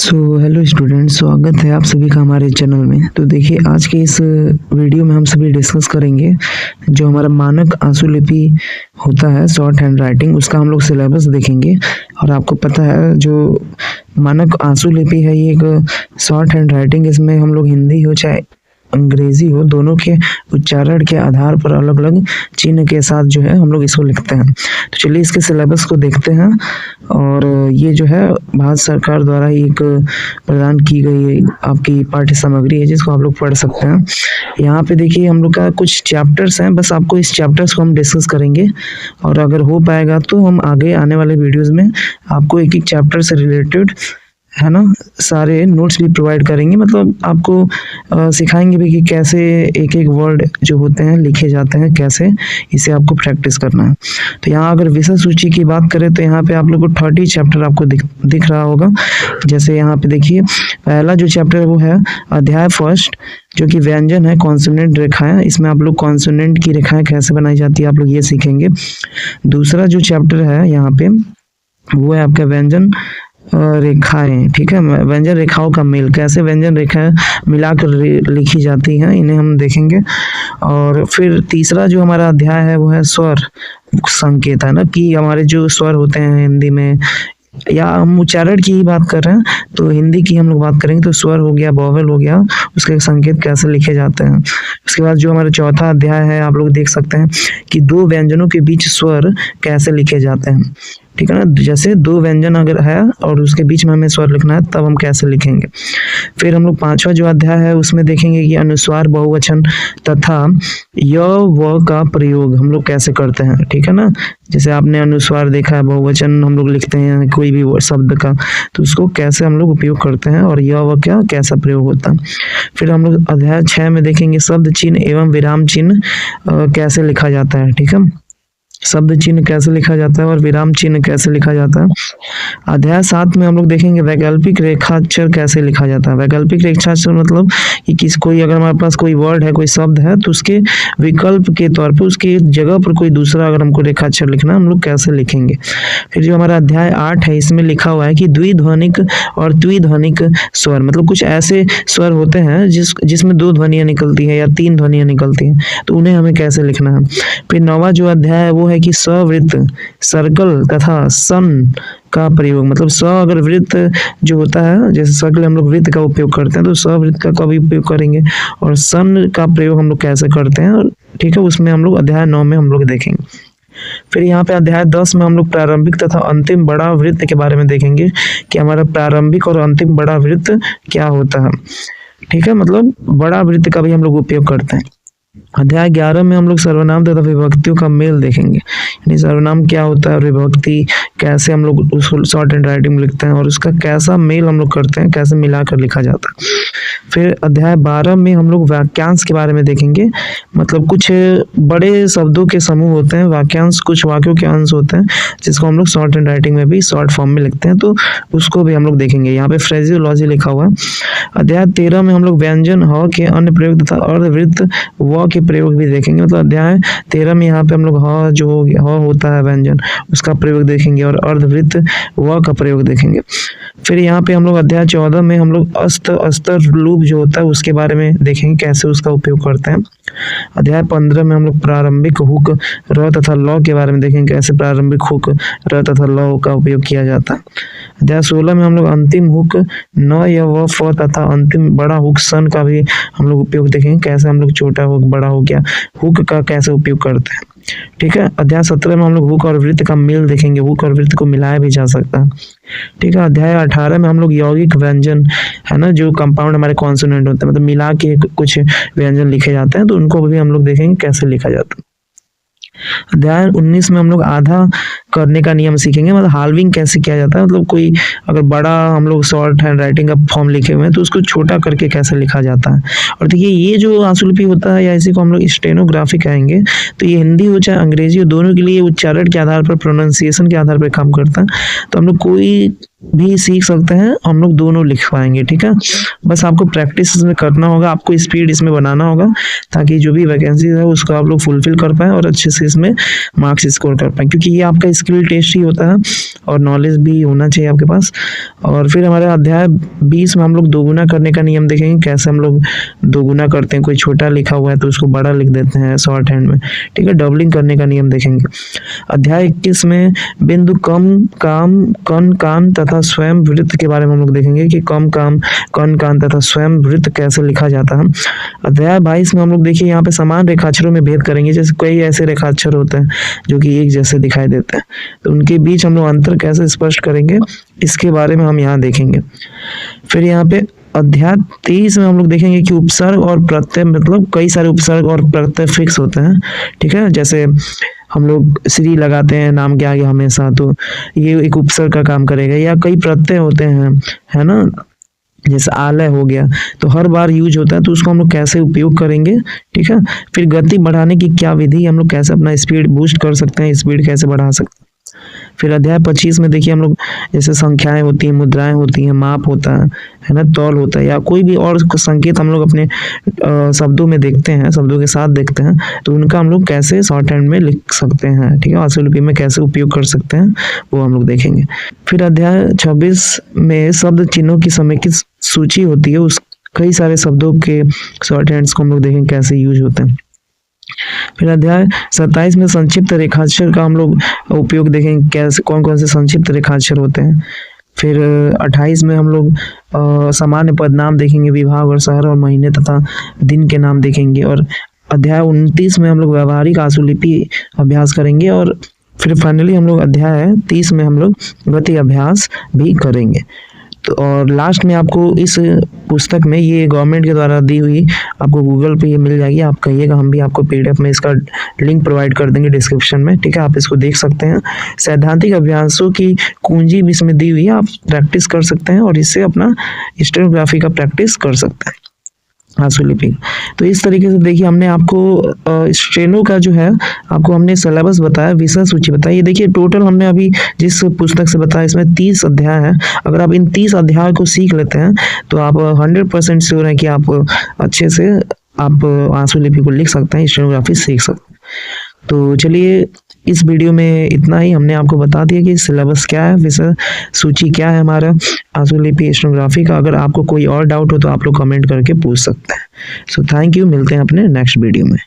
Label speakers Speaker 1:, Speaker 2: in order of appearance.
Speaker 1: Hello student, स्वागत है आप सभी का हमारे चैनल में। तो देखिए, आज के इस वीडियो में हम सभी डिस्कस करेंगे जो हमारा मानक आंसुलिपि होता है, शॉर्ट हैंड राइटिंग, उसका हम लोग सिलेबस देखेंगे। और आपको पता है जो मानक आंसुलिपि है ये एक शॉर्ट हैंड राइटिंग, इसमें हम लोग हिंदी हो चाहे अंग्रेजी हो, दोनों के उच्चारण के आधार पर अलग अलग चिन्ह के साथ जो है हम लोग इसको लिखते हैं। तो चलिए इसके सिलेबस को देखते हैं। और ये जो है भारत सरकार द्वारा एक प्रदान की गई आपकी पाठ्य सामग्री है जिसको आप लोग पढ़ सकते हैं। यहाँ पे देखिए हम लोग का कुछ चैप्टर्स हैं, बस आपको इस चैप्टर्स को हम डिस्कस करेंगे और अगर हो पाएगा तो हम आगे आने वाले वीडियोस में आपको एक एक चैप्टर से रिलेटेड है ना सारे नोट्स भी प्रोवाइड करेंगे। मतलब आपको सिखाएंगे भी कि कैसे एक एक वर्ड जो होते हैं लिखे जाते हैं, कैसे इसे आपको प्रैक्टिस करना है। तो यहाँ अगर विषय सूची की बात करें तो यहाँ पे आप लोग को 30 चैप्टर आपको दिख रहा होगा। जैसे यहाँ पे देखिए, पहला जो चैप्टर है वो है अध्याय फर्स्ट, जो कि व्यंजन है, कॉन्सोनेंट रेखाएं। इसमें आप लोग कॉन्सोनेंट की रेखाएं कैसे बनाई जाती है आप लोग ये सीखेंगे। दूसरा जो चैप्टर है यहाँ पे वो है आपका व्यंजन रेखाएं, ठीक है, व्यंजन रेखाओं का मेल, कैसे व्यंजन रेखाएं मिलाकर लिखी जाती हैं, इन्हें हम देखेंगे। और फिर तीसरा जो हमारा अध्याय है वो है स्वर संकेत, है ना, कि हमारे जो स्वर होते हैं हिंदी में, या हम उच्चारण की ही बात कर रहे हैं तो हिंदी की हम लोग बात करेंगे तो स्वर हो गया, वोवेल हो गया, उसके संकेत कैसे लिखे जाते हैं। उसके बाद जो हमारा चौथा अध्याय है आप लोग देख सकते हैं कि दो व्यंजनों के बीच स्वर कैसे लिखे जाते हैं, ठीक है ना। जैसे दो व्यंजन अगर है और उसके बीच में हमें स्वर लिखना है तब हम कैसे लिखेंगे। फिर हम लोग पांचवा जो अध्याय है उसमें देखेंगे कि अनुस्वार, बहुवचन तथा य व का प्रयोग हम लोग कैसे करते हैं, ठीक है ना। जैसे आपने अनुस्वार देखा है, बहुवचन हम लोग लिखते हैं कोई भी शब्द का, तो उसको कैसे हम लोग उपयोग करते हैं और य व क्या कैसा प्रयोग होता है। फिर हम लोग अध्याय 6 में देखेंगे शब्द चिन्ह एवं विराम चिन्ह कैसे लिखा जाता है, ठीक है, शब्द चिन्ह कैसे लिखा जाता है और विराम चिन्ह कैसे लिखा जाता है। अध्याय 7 में हम लोग देखेंगे वैकल्पिक रेखाक्षर कैसे लिखा जाता है। वैकल्पिक रेखाक्षर मतलब कि कोई अगर हमारे पास कोई वर्ड है, कोई शब्द है, तो उसके विकल्प के तौर पे उसके जगह पर कोई दूसरा अगर हमको रेखाक्षर लिखना है हम लोग कैसे लिखेंगे। फिर जो हमारा अध्याय 8 है इसमें लिखा हुआ है कि द्विध्वनिक और त्रिध्वनिक स्वर, मतलब कुछ ऐसे स्वर होते हैं जिसमें 2 ध्वनियां निकलती हैं या 3 ध्वनियां निकलती हैं, तो उन्हें हमें कैसे लिखना है। फिर 9वां जो अध्याय है वो है कि सवृत्त, सर्कल तथा सन का प्रयोग, मतलब स अगर वृत्त जो होता है, जैसे सर्कल हम लोग वृत्त का उपयोग करते हैं तो सवृत्त का भी उपयोग करेंगे, और सन का प्रयोग हम लोग कैसे करते हैं, ठीक है, उसमें हम लोग अध्याय 9 में हम लोग देखेंगे। फिर यहाँ पे अध्याय 10 में हम लोग प्रारंभिक तथा अंतिम बड़ा वृत्त के बारे में देखेंगे कि हमारा प्रारंभिक और अंतिम बड़ा वृत्त क्या होता है, ठीक है, मतलब बड़ा वृत्त का भी हम लोग उपयोग करते हैं। अध्याय 11 में हम लोग सर्वनाम तथा विभक्तियों का मेल देखेंगे, यानी सर्वनाम क्या होता है और विभक्ति कैसे हम लोग उसको शॉर्ट हैंड राइटिंग में लिखते हैं और उसका कैसा मेल हम लोग करते हैं, कैसे मिलाकर लिखा जाता है। फिर अध्याय 12 में हम लोग वाक्यांश के बारे में देखेंगे, मतलब कुछ बड़े शब्दों के समूह होते हैं वाक्यांश, कुछ वाक्यों के अंश होते हैं जिसको हम लोग शॉर्ट हैंड राइटिंग में भी शॉर्ट फॉर्म में लिखते हैं, तो उसको भी हम लोग देखेंगे। यहाँ पे फ्रेजियोलॉजी लिखा हुआ है। अध्याय 13 में हम लोग व्यंजन ह के अन्य प्रयोग तथा अर्धवृत्त व के प्रयोग भी देखेंगे, मतलब अध्याय 13 में यहाँ पे हम लोग ह जो ह होता है व्यंजन, उसका प्रयोग देखेंगे और अर्धवृत्त व का प्रयोग देखेंगे। फिर यहाँ पे हम लोग अध्याय 14 में हम लोग अस्त, अस्तर, लूप जो होता है उसके बारे में देखेंगे, कैसे उसका उपयोग करते हैं। अध्याय 15 में हम लोग प्रारंभिक हुक र तथा लौ के बारे में देखेंगे, कैसे प्रारंभिक हुक र तथा लौ का उपयोग किया जाता है। अध्याय 16 में हम लोग अंतिम हुक न या व फ तथा अंतिम बड़ा हुक सन का भी हम लोग उपयोग देखेंगे, कैसे हम लोग छोटा हुक, बड़ा हो गया, हुक का कैसे उपयोग करते हैं, ठीक है। अध्याय 17 में हम लोग हुक और वृत्त का मेल देखेंगे, हुक और वृत्त को मिलाया भी जा सकता है, ठीक है। अध्याय 18 में हम लोग यौगिक व्यंजन, है ना, जो कंपाउंड हमारे कॉन्सोनेंट होते हैं, मतलब मिला के कुछ व्यंजन लिखे जाते हैं, तो उनको भी हम लोग देखेंगे कैसे लिखा जाता है। अध्याय 19 में हम लोग आधा करने का नियम सीखेंगे, मतलब हाल्विंग कैसे किया जाता है, मतलब कोई अगर बड़ा हम लोग शॉर्ट हैंड राइटिंग का फॉर्म लिखे हुए हैं तो उसको छोटा करके कैसे लिखा जाता है। और देखिए ये जो आंसुलिपि होता है या इसी को हम लोग स्टेनोग्राफी कहेंगे, तो ये हिंदी हो चाहे अंग्रेजी हो, दोनों के लिए उच्चारण के आधार पर, प्रोनाउंसिएशन के आधार पर काम करता है। तो हम लोग कोई भी सीख सकते हैं, हम लोग दोनों लिख पाएंगे। ठीक है, बस आपको प्रैक्टिस इसमें करना होगा, आपको स्पीड इसमें बनाना होगा ताकि जो भी वैकेंसी है उसको आप लोग फुलफिल कर पाएँ और अच्छे से इसमें मार्क्स स्कोर कर पाएँ, क्योंकि ये आपका स्किल टेस्ट ही होता है और नॉलेज भी होना चाहिए आपके पास। और फिर हमारे अध्याय 20 में हम लोग दोगुना करने का नियम देखेंगे, कैसे हम लोग दोगुना करते हैं। कोई छोटा लिखा हुआ है तो उसको बड़ा लिख देते हैं शॉर्ट हैंड में। ठीक है, डबलिंग करने का नियम देखेंगे। अध्याय 21 में बिंदु कम काम कन कान तथा स्वयं वृत्त के बारे में हम लोग देखेंगे कि कम काम कन कान तथा स्वयं वृत्त कैसे लिखा जाता है। अध्याय 22 में हम लोग देखिए यहाँ पे समान रेखाक्षरों में भेद करेंगे। जैसे कई ऐसे रेखाक्षर होते हैं जो कि एक जैसे दिखाई देते हैं, तो उनके बीच हम लोग अंतर कैसे स्पष्ट करेंगे, इसके बारे में हम यहाँ देखेंगे। फिर यहाँ पे अध्याय 23 में हम लोग देखेंगे कि उपसर्ग और प्रत्यय, मतलब कई सारे उपसर्ग और प्रत्यय फिक्स होते हैं। ठीक है, जैसे हम लोग श्री लगाते हैं नाम के आगे हमेशा, तो ये एक उपसर्ग का काम करेगा। या कई प्रत्यय होते हैं, है ना, जैसे आलय हो गया, तो हर बार यूज होता है, तो उसको हम लोग कैसे उपयोग करेंगे। ठीक है, फिर गति बढ़ाने की क्या विधि, हम लोग कैसे अपना स्पीड बूस्ट कर सकते हैं, स्पीड कैसे बढ़ा सकते हैं। फिर अध्याय 25 में देखिए हम लोग जैसे संख्याएं होती हैं, मुद्राएं होती हैं, माप होता है ना, तौल होता है, या कोई भी और संकेत हम लोग अपने शब्दों में देखते हैं, शब्दों के साथ देखते हैं, तो उनका हम लोग कैसे शॉर्ट हैंड में लिख सकते हैं। ठीक है, आशुलिपि में कैसे उपयोग कर सकते हैं वो हम लोग देखेंगे। फिर अध्याय 26 में शब्द चिन्हों की समेकित सूची होती है, उस कई सारे शब्दों के शॉर्ट हैंड्स को हम लोग देखेंगे कैसे यूज होते हैं। फिर अध्याय 27 में संक्षिप्त रेखाक्षर का हम लोग उपयोग देखेंगे, कैसे कौन कौन से संक्षिप्त रेखाक्षर होते हैं। फिर 28 में हम लोग सामान्य पदनाम देखेंगे, विभाग और शहर और महीने तथा दिन के नाम देखेंगे। और अध्याय 29 में हम लोग व्यावहारिक आशुलिपि अभ्यास करेंगे। और फिर फाइनली हम लोग अध्याय 30 में हम लोग गति अभ्यास भी करेंगे। तो और लास्ट में आपको इस पुस्तक में, ये गवर्नमेंट के द्वारा दी हुई, आपको गूगल पे ये मिल जाएगी, आप कहिएगा हम भी आपको PDF में इसका लिंक प्रोवाइड कर देंगे डिस्क्रिप्शन में। ठीक है, आप इसको देख सकते हैं। सैद्धांतिक अभ्यासों की कुंजी भी इसमें दी हुई है, आप प्रैक्टिस कर सकते हैं और इससे अपना स्टेनोग्राफी का प्रैक्टिस कर सकते हैं, आशुलिपि। तो इस तरीके से देखिए हमने आपको स्टेनो का जो है आपको हमने सिलेबस बताया, विषय सूची बताई। ये देखिए टोटल हमने अभी जिस पुस्तक से बताया इसमें 30 अध्याय हैं। अगर आप इन 30 अध्याय को सीख लेते हैं तो आप 100% श्योर है कि आप अच्छे से आप आशुलिपि को लिख सकते हैं, स्टेनोग्राफी सीख सकते हैं। तो चलिए इस वीडियो में इतना ही। हमने आपको बता दिया कि सिलेबस क्या है, विषय सूची क्या है हमारा आशुलिपि स्टेनोग्राफी का। अगर आपको कोई और डाउट हो तो आप लोग कमेंट करके पूछ सकते हैं। सो थैंक यू, मिलते हैं अपने नेक्स्ट वीडियो में।